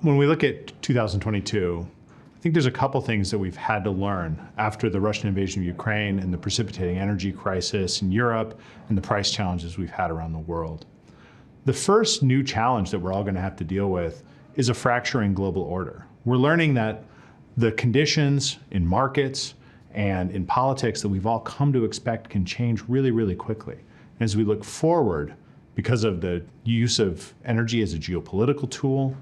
When we look at 2022, I think there's a couple things that we've had to learn after the Russian invasion of Ukraine and the precipitating energy crisis in Europe and the price challenges we've had around the world. The first new challenge that we're all going to have to deal with is a fracturing global order. We're learning that the conditions in markets and in politics that we've all come to expect can change really, really quickly. As we look forward, because of the use of energy as a geopolitical tool,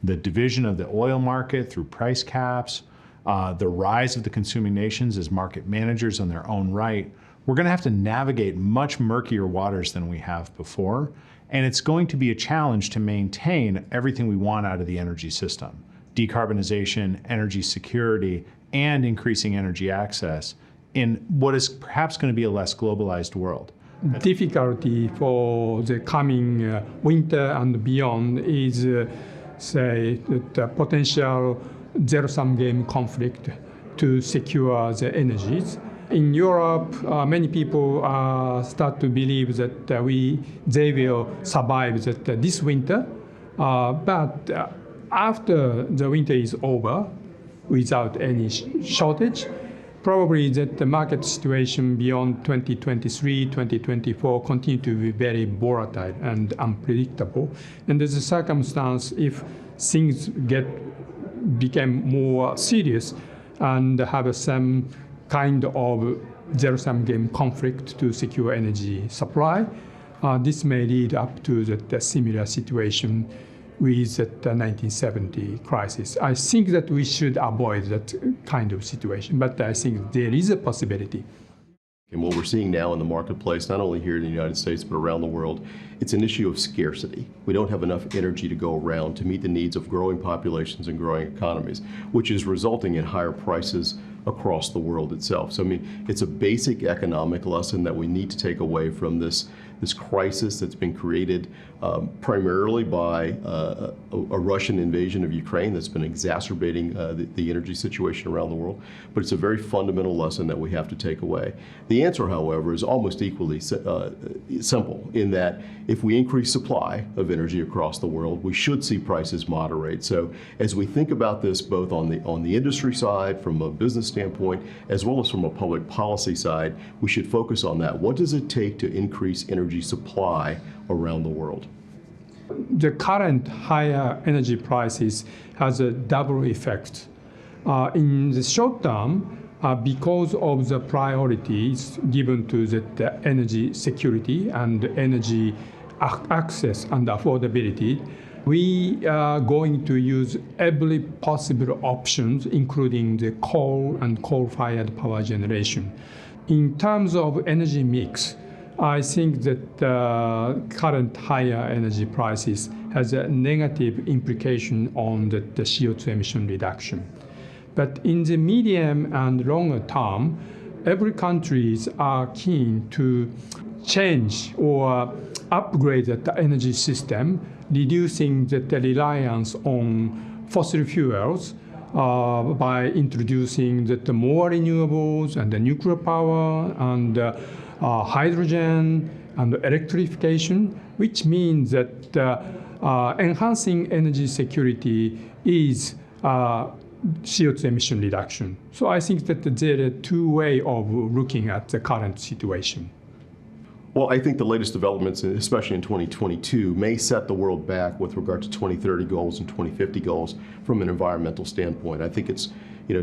the division of the oil market through price caps, the rise of the consuming nations as market managers on their own right, we're going to have to navigate much murkier waters than we have before. And it's going to be a challenge to maintain everything we want out of the energy system: decarbonization, energy security, and increasing energy access in what is perhaps going to be a less globalized world. Difficulty for the coming winter and beyond is, say, the potential zero-sum game conflict to secure the energies. In Europe, many people start to believe that they will survive this winter, but after the winter is over, without any shortage, probably that the market situation beyond 2023, 2024 continue to be very volatile and unpredictable. And there's a circumstance if things become more serious and have some kind of zero-sum game conflict to secure energy supply, this may lead up to the similar situation with the 1970 crisis. I think that we should avoid that kind of situation, but I think there is a possibility. And what we're seeing now in the marketplace, not only here in the United States, but around the world, it's an issue of scarcity. We don't have enough energy to go around to meet the needs of growing populations and growing economies, which is resulting in higher prices across the world itself. So I mean, it's a basic economic lesson that we need to take away from this crisis that's been created primarily by a Russian invasion of Ukraine that's been exacerbating the energy situation around the world. But it's a very fundamental lesson that we have to take away. The answer, however, is almost equally simple in that if we increase supply of energy across the world, we should see prices moderate. So as we think about this both on the industry side, from a business standpoint, as well as from a public policy side, we should focus on that. What does it take to increase energy supply around the world? The current higher energy prices has a double effect. In the short term, because of the priorities given to the energy security and energy access and affordability, we are going to use every possible options, including the coal and coal-fired power generation. In terms of energy mix, I think that current higher energy prices has a negative implication on the CO2 emission reduction. But in the medium and longer term, every countries are keen to change or upgrade the energy system, reducing the reliance on fossil fuels by introducing the more renewables and the nuclear power and hydrogen and electrification, which means that enhancing energy security is CO2 emission reduction. So I think that there are two ways of looking at the current situation. Well, I think the latest developments, especially in 2022, may set the world back with regard to 2030 goals and 2050 goals from an environmental standpoint. I think it's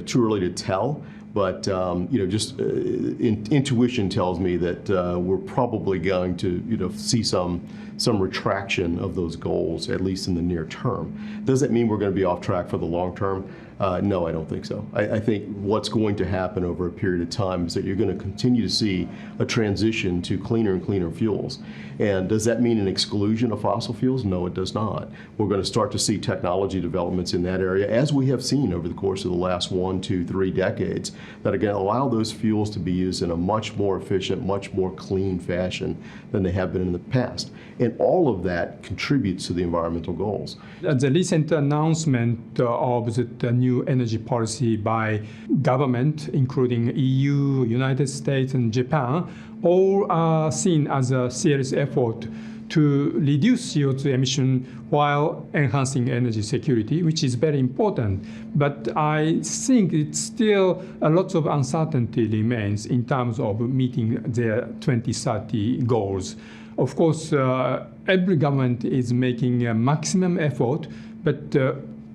too early to tell, but just intuition tells me that we're probably going to see some retraction of those goals, at least in the near term. Does that mean we're going to be off track for the long term? No, I don't think so. I think what's going to happen over a period of time is that you're going to continue to see a transition to cleaner and cleaner fuels. And does that mean an exclusion of fossil fuels? No, it does not. We're going to start to see technology developments in that area, as we have seen over the course of the last 1, 2, 3 decades, that are going to allow those fuels to be used in a much more efficient, much more clean fashion than they have been in the past. And all of that contributes to the environmental goals. The recent announcement of the new energy policy by government, including EU, United States, and Japan, all are seen as a serious effort to reduce CO2 emission while enhancing energy security, which is very important. But I think it's still a lot of uncertainty remains in terms of meeting their 2030 goals. Of course, every government is making a maximum effort, but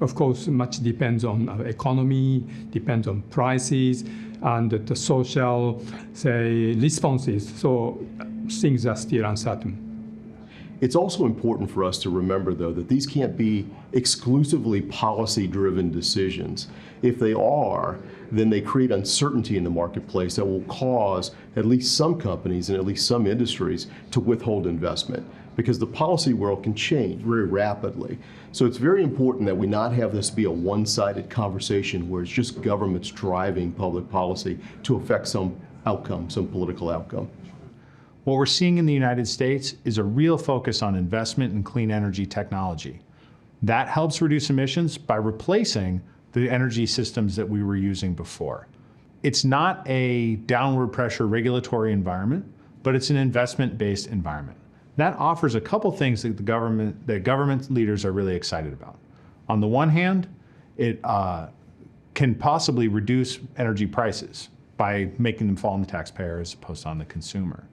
of course, much depends on our economy, depends on prices, and the social, say, responses. So things are still uncertain. It's also important for us to remember, though, that these can't be exclusively policy-driven decisions. If they are, then they create uncertainty in the marketplace that will cause at least some companies and at least some industries to withhold investment, because the policy world can change very rapidly. So it's very important that we not have this be a one-sided conversation where it's just governments driving public policy to affect some outcome, some political outcome. What we're seeing in the United States is a real focus on investment in clean energy technology. That helps reduce emissions by replacing the energy systems that we were using before. It's not a downward pressure regulatory environment, but it's an investment-based environment. That offers a couple things that government leaders are really excited about. On the one hand, it can possibly reduce energy prices by making them fall on the taxpayer as opposed to on the consumer.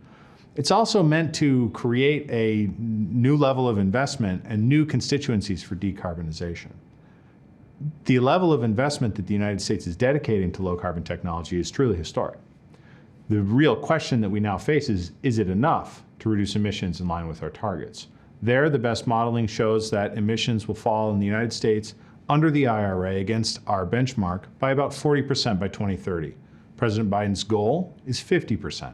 It's also meant to create a new level of investment and new constituencies for decarbonization. The level of investment that the United States is dedicating to low carbon technology is truly historic. The real question that we now face is it enough to reduce emissions in line with our targets? There, the best modeling shows that emissions will fall in the United States under the IRA against our benchmark by about 40% by 2030. President Biden's goal is 50%.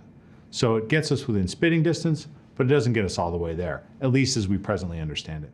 So it gets us within spitting distance, but it doesn't get us all the way there, at least as we presently understand it.